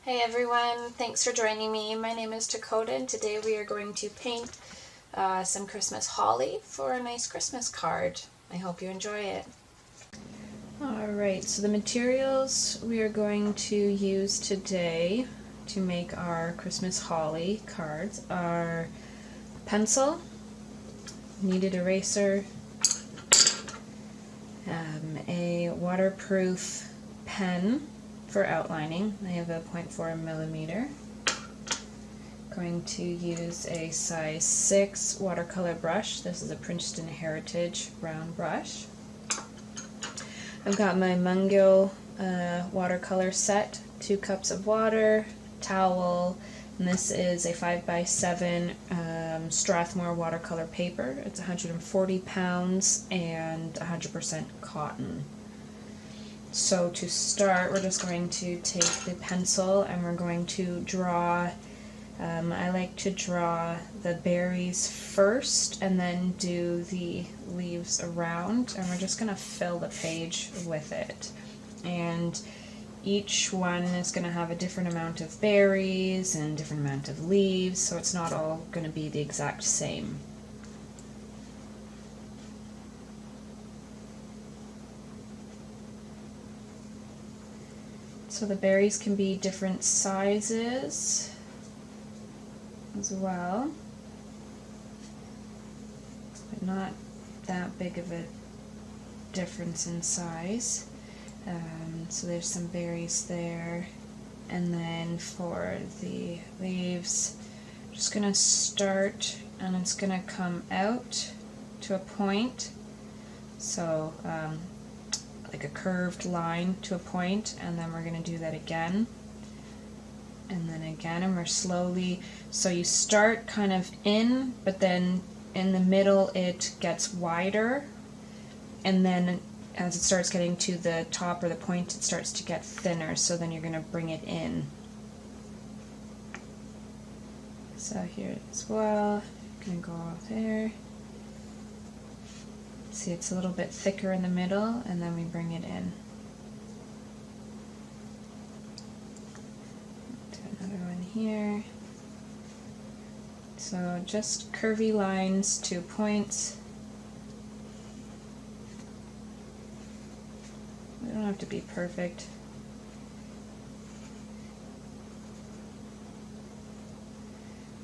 Hey everyone, thanks for joining me. My name is Dakota and today we are going to paint some Christmas holly for a nice Christmas card. I hope you enjoy it. Alright, so the materials we are going to use today to make our Christmas holly cards are pencil, kneaded eraser, a waterproof pen for outlining. I have a 0.4 millimeter. Going to use a size 6 watercolor brush. This is a Princeton Heritage round brush. I've got my Mungyo watercolor set, 2 cups of water, towel, and this is a 5x7 Strathmore watercolor paper. It's 140 pounds and 100% cotton. So to start, we're just going to take the pencil and we're going to draw, I like to draw the berries first and then do the leaves around, and we're just going to fill the page with it. And each one is going to have a different amount of berries and different amount of leaves, so it's not all going to be the exact same. So the berries can be different sizes as well, but not that big of a difference in size. So there's some berries there, and then for the leaves, I'm just going to start and it's going to come out to a point, so like a curved line to a point, and then we're going to do that again and then again, and we're slowly, so you start kind of in, but then in the middle it gets wider, and then as it starts getting to the top or the point it starts to get thinner, so then you're going to bring it in. So here as well, going to go off there. See, it's a little bit thicker in the middle, and then we bring it in. Do another one here. So just curvy lines to points. They don't have to be perfect.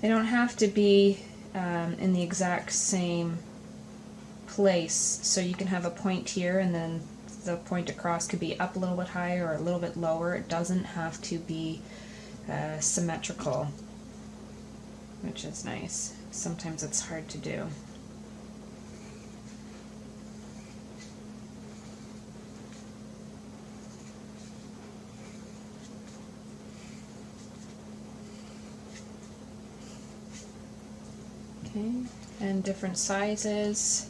They don't have to be in the exact same place, so you can have a point here and then the point across could be up a little bit higher or a little bit lower. It doesn't have to be symmetrical, which is nice. Sometimes it's hard to do. Okay, and different sizes,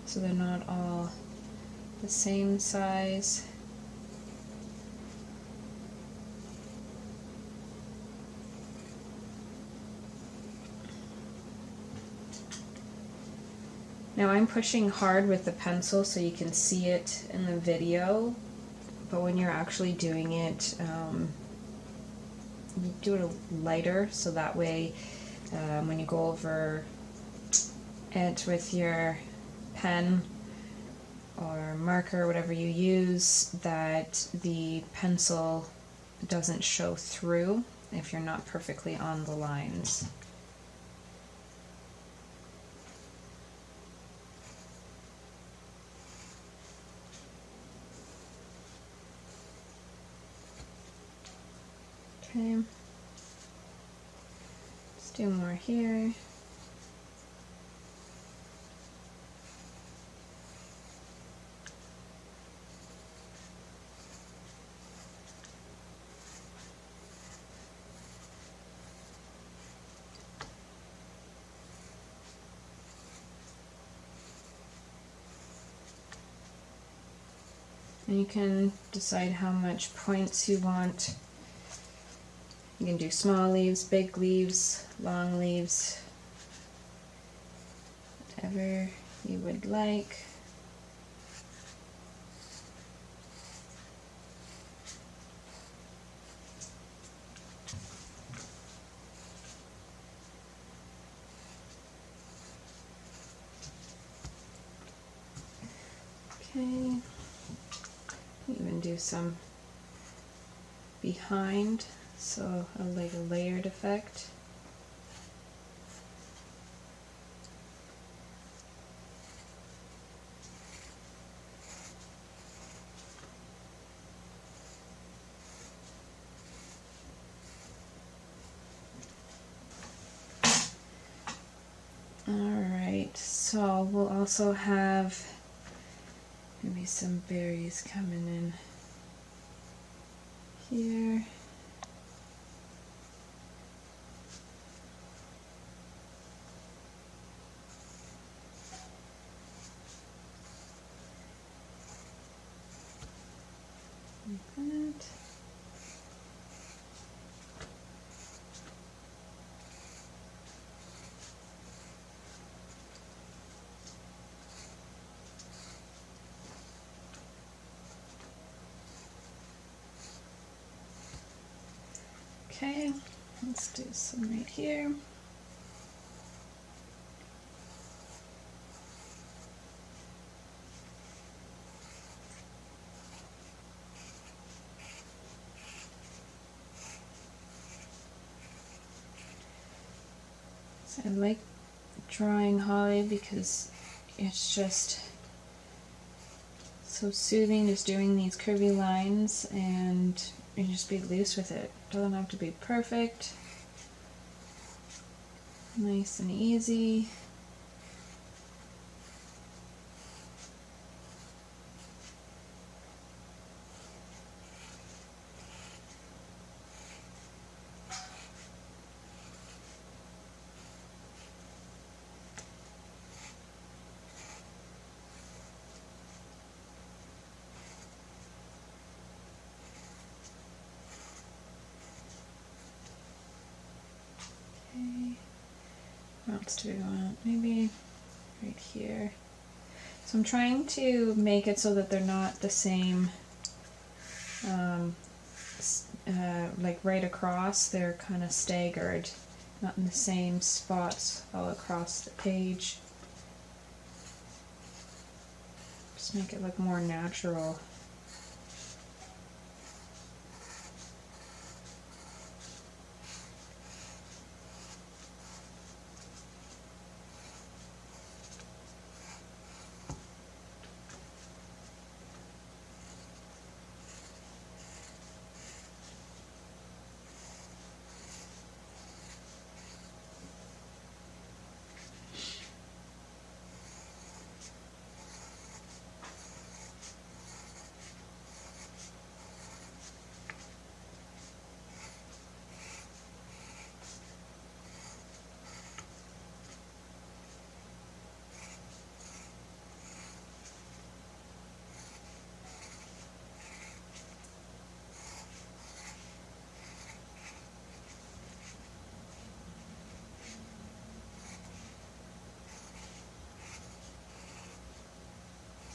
so they're not all the same size. Now I'm pushing hard with the pencil so you can see it in the video, but when you're actually doing it, you do it lighter, so that way when you go over it with your pen or marker, whatever you use, that the pencil doesn't show through if you're not perfectly on the lines. Okay, let's do more here. And you can decide how much points you want. You can do small leaves, big leaves, long leaves, whatever you would like. Okay, even do some behind, so like a layered effect. Alright, so we'll also have maybe some berries coming in here. Like that. Okay, let's do some right here. So I like drawing holly because it's just so soothing, just doing these curvy lines, and you just be loose with it. Doesn't have to be perfect. Nice and easy. Okay. What else do we want? Maybe right here. So I'm trying to make it so that they're not the same, like right across. They're kind of staggered, not in the same spots all across the page. Just make it look more natural.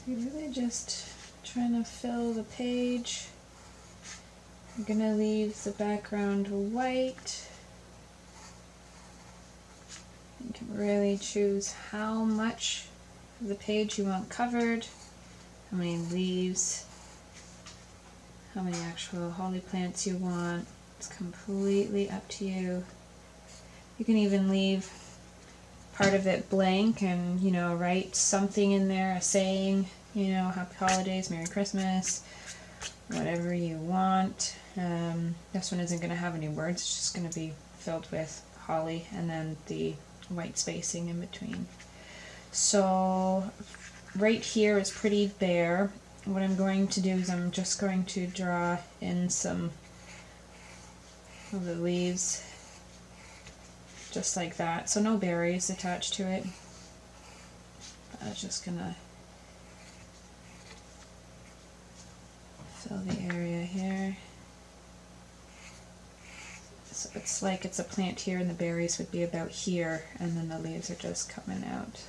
You're really just trying to fill the page. I'm gonna leave the background white. You can really choose how much of the page you want covered, how many leaves, how many actual holly plants you want. It's completely up to you. You can even leave part of it blank and, you know, write something in there, a saying, you know, happy holidays, Merry Christmas, whatever you want. This one isn't going to have any words, it's just going to be filled with holly and then the white spacing in between. So right here is pretty bare. What I'm going to do is I'm just going to draw in some of the leaves, just like that. So no berries attached to it. I was just gonna fill the area here. So it's like it's a plant here and the berries would be about here, and then the leaves are just coming out.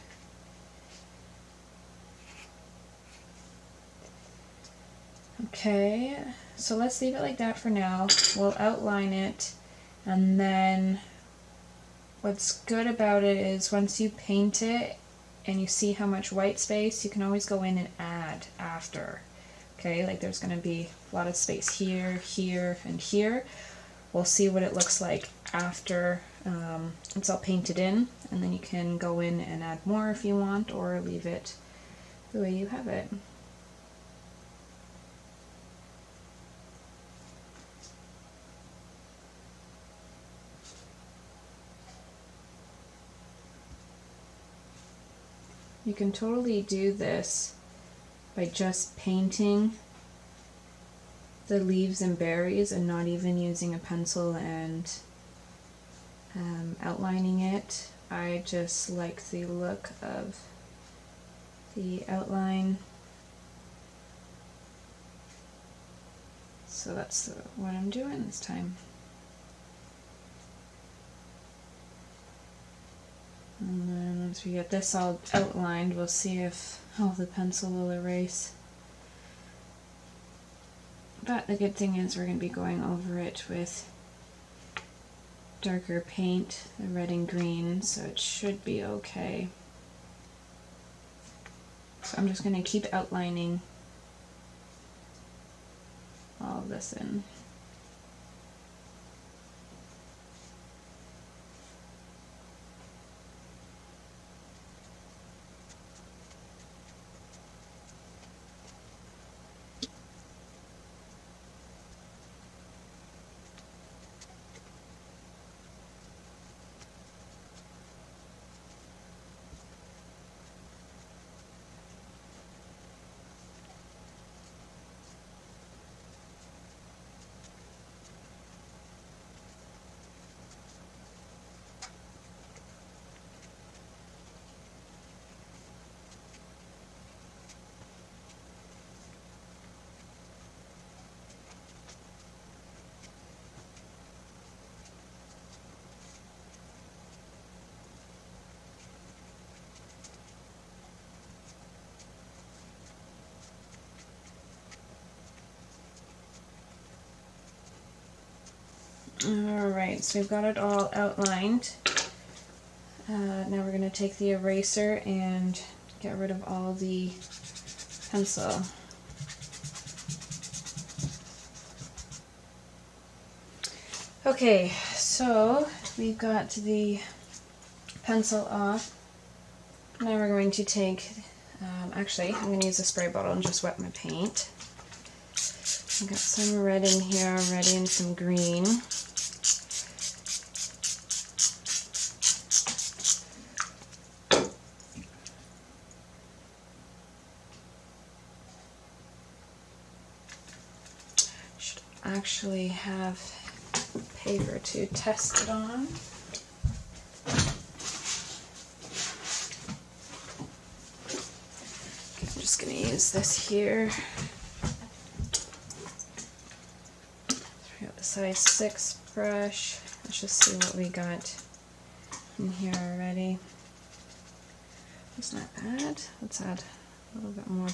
Okay, so let's leave it like that for now. We'll outline it, and then what's good about it is once you paint it, and you see how much white space, you can always go in and add after. Okay, like there's going to be a lot of space here, here, and here. We'll see what it looks like after it's all painted in, and then you can go in and add more if you want, or leave it the way you have it. You can totally do this by just painting the leaves and berries and not even using a pencil and outlining it. I just like the look of the outline, so that's what I'm doing this time. And then once we get this all outlined, we'll see if the pencil will erase. But the good thing is we're going to be going over it with darker paint, the red and green, so it should be okay. So I'm just going to keep outlining all of this in. Alright, so we've got it all outlined. Now we're going to take the eraser and get rid of all the pencil. Okay, so we've got the pencil off. Now we're going to take, actually I'm going to use a spray bottle and just wet my paint. I've got some red in here already and some green. Should actually have paper to test it on. Okay, I'm just going to use this here. We got the size 6 brush. Let's just see what we got in here already. It's not bad. Let's add a little bit more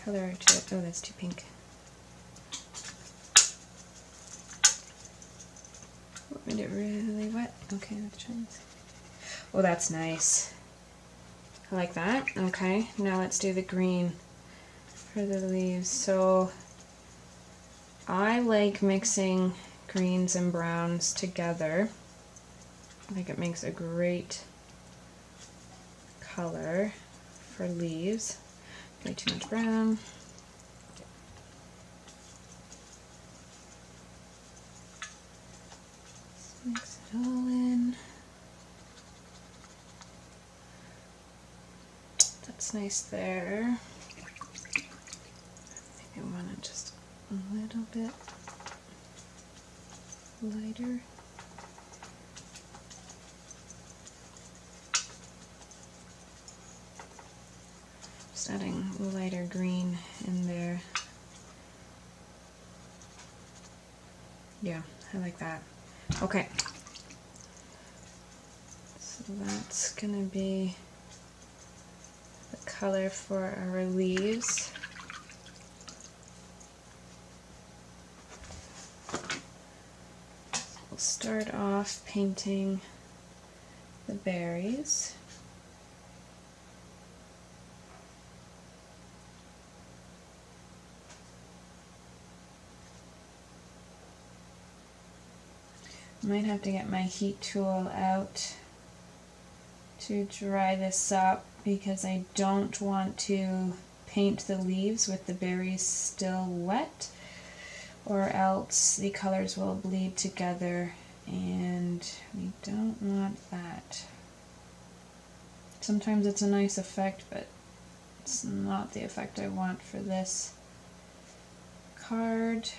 color to it. Oh, that's too pink. Made it really wet. Okay, let's try this. Oh, that's nice. I like that. Okay, now let's do the green for the leaves. So I like mixing greens and browns together. I think it makes a great color for leaves. Way too much brown. Mix it all in. That's nice there. Maybe I want it just a little bit lighter. Just adding lighter green in there. Yeah, I like that. Okay, so that's gonna be the color for our leaves. We'll start off painting the berries. Might have to get my heat tool out to dry this up because I don't want to paint the leaves with the berries still wet, or else the colors will bleed together and we don't want that. Sometimes it's a nice effect, but it's not the effect I want for this card.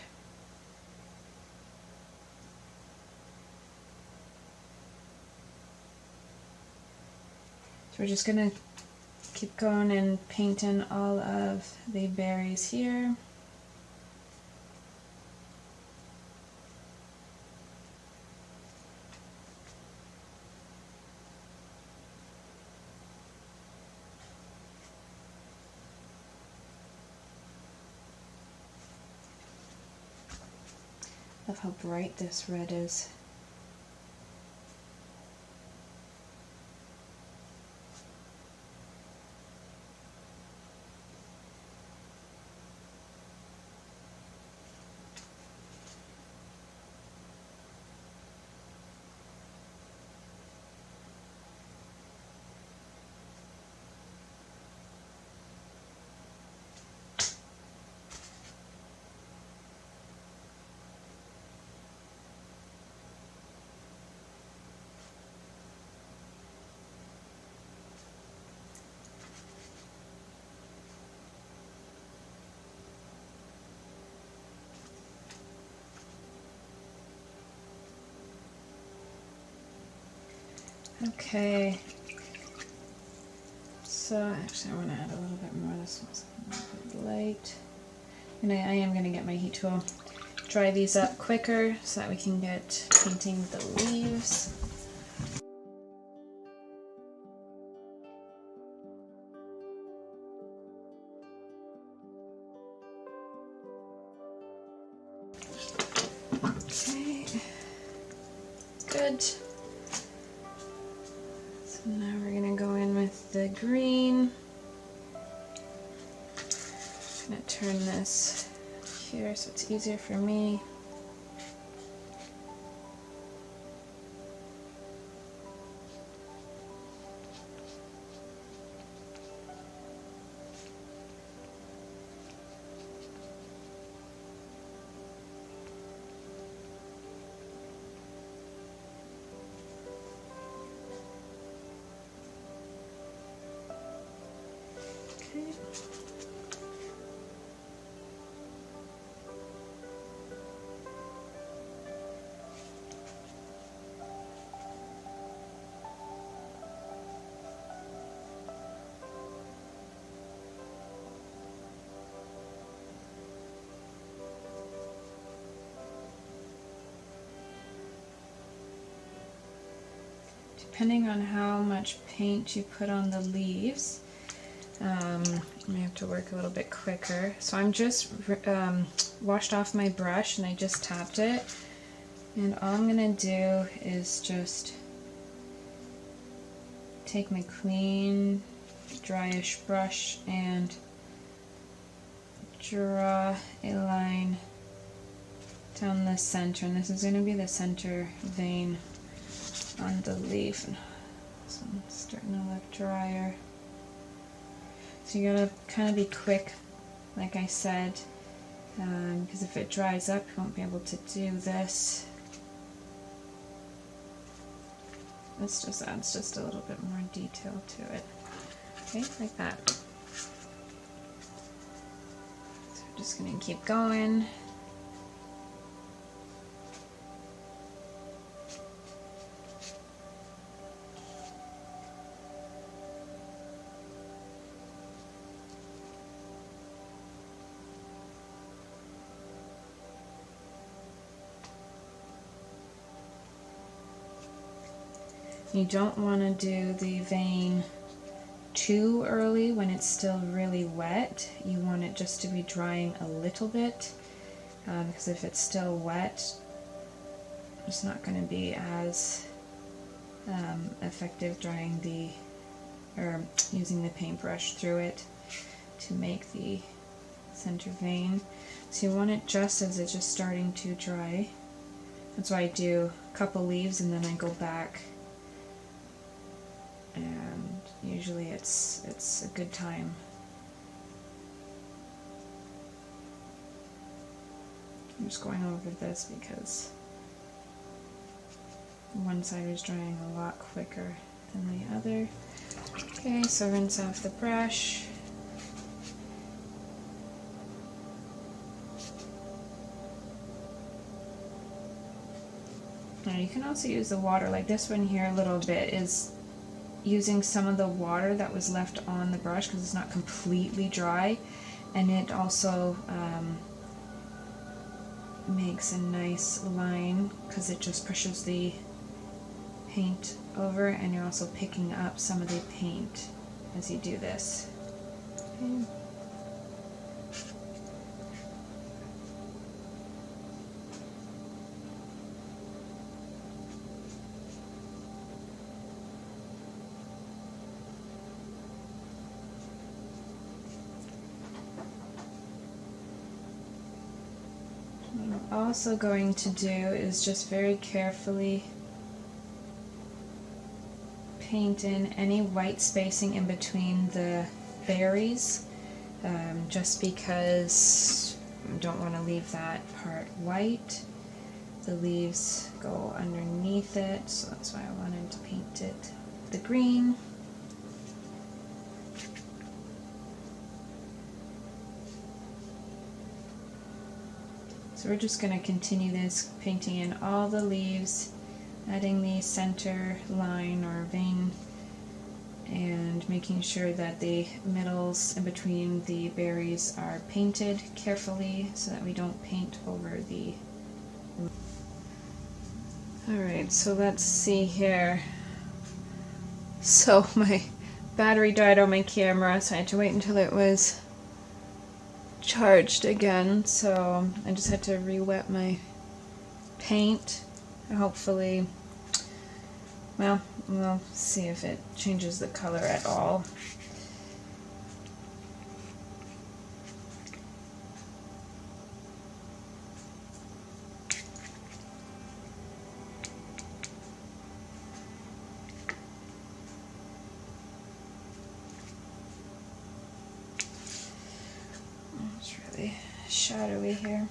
So we're just gonna keep going and painting all of the berries here. Love how bright this red is. Okay, so actually I want to add a little bit more. This one's a little bit light. And I am going to get my heat tool, dry these up quicker so that we can get painting the leaves. Okay, good. So now we're going to go in with the green. I'm going to turn this here so it's easier for me. Depending on how much paint you put on the leaves, I may have to work a little bit quicker. So I'm just washed off my brush and I just tapped it. And all I'm going to do is just take my clean, dryish brush and draw a line down the center. And this is going to be the center vein on the leaf. So I'm starting to look drier. So you gotta kind of be quick, like I said, because if it dries up, you won't be able to do this. This just adds just a little bit more detail to it. Okay, like that. So I'm just gonna keep going. You don't want to do the vein too early when it's still really wet. You want it just to be drying a little bit, because if it's still wet, it's not going to be as effective drying or using the paintbrush through it to make the center vein. So you want it just as it's just starting to dry. That's why I do a couple leaves and then I go back, and usually it's a good time. I'm just going over this because one side was drying a lot quicker than the other. Okay, so rinse off the brush. Now you can also use the water, like this one here a little bit is using some of the water that was left on the brush because it's not completely dry, and it also makes a nice line because it just pushes the paint over, and you're also picking up some of the paint as you do this. Okay. What I'm also going to do is just very carefully paint in any white spacing in between the berries, just because I don't want to leave that part white. The leaves go underneath it, so that's why I wanted to paint it the green. So we're just going to continue this, painting in all the leaves, adding the center line or vein, and making sure that the middles in between the berries are painted carefully so that we don't paint over the... Alright, so let's see here. So my battery died on my camera, so I had to wait until it was charged again, so I just had to re-wet my paint. Hopefully, well, we'll see if it changes the color at all. It's really shadowy here.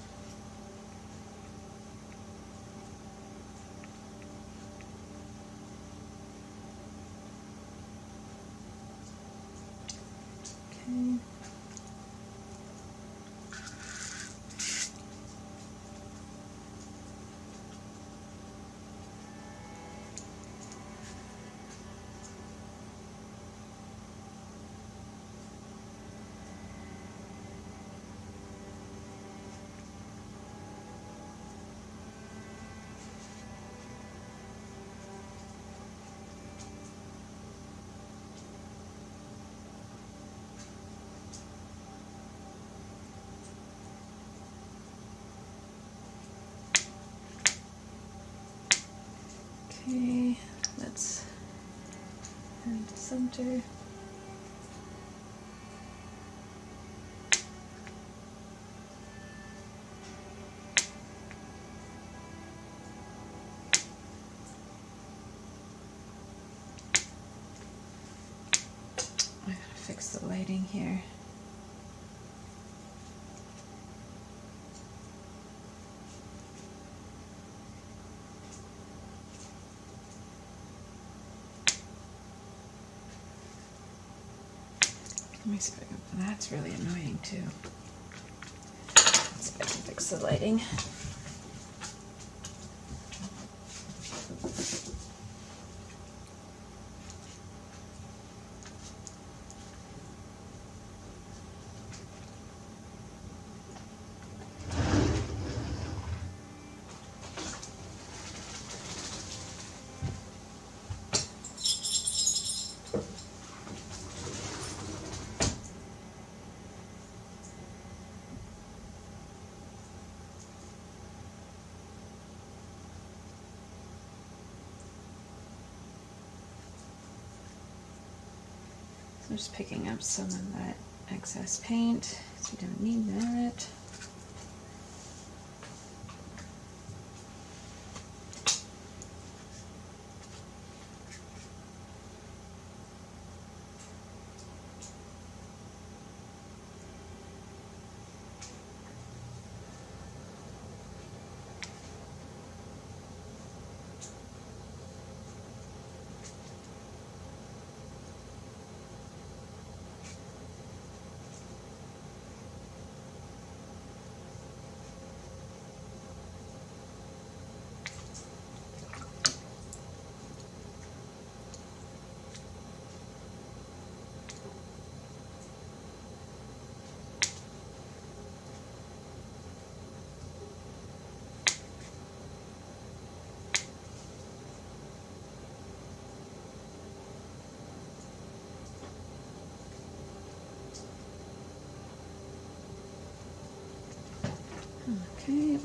Okay. Okay, let's add the center. I gotta fix the lighting here. Let me see if I can, that's really annoying too. Let's see if I can fix the lighting. So I'm just picking up some of that excess paint, so we don't need that. Okay.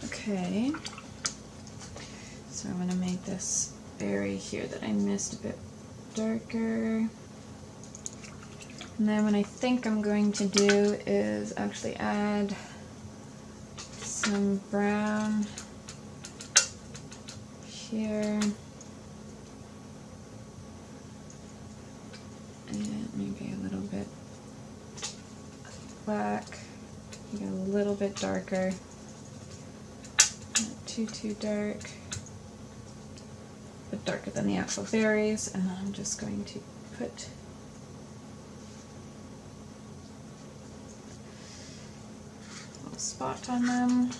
Okay, so I'm going to make this berry here that I missed a bit darker. And then what I think I'm going to do is actually add some brown here. And maybe a little bit black, maybe a little bit darker. Not too dark, but darker than the actual berries. And then I'm just going to put on them.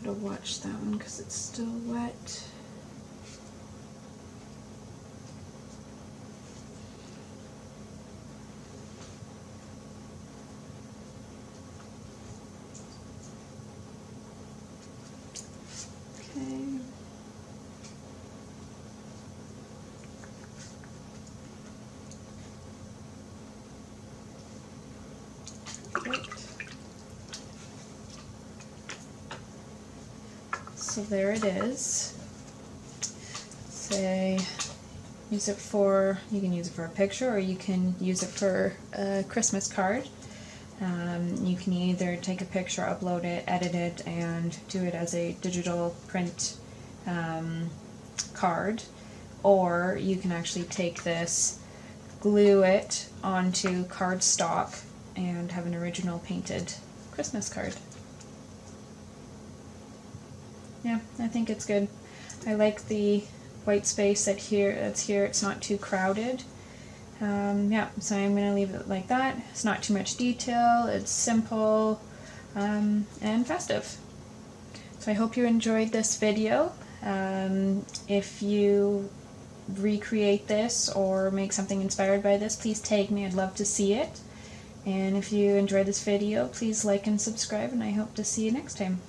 To watch that one because it's still wet. Okay. Great. So there it is. Say, use it for, you can use it for a picture or you can use it for a Christmas card. You can either take a picture, upload it, edit it, and do it as a digital print card, or you can actually take this, glue it onto cardstock, and have an original painted Christmas card. Yeah, I think it's good. I like the white space that's here. It's not too crowded. Yeah, so I'm going to leave it like that. It's not too much detail. It's simple and festive. So I hope you enjoyed this video. If you recreate this or make something inspired by this, please tag me. I'd love to see it. And if you enjoyed this video, please like and subscribe, and I hope to see you next time.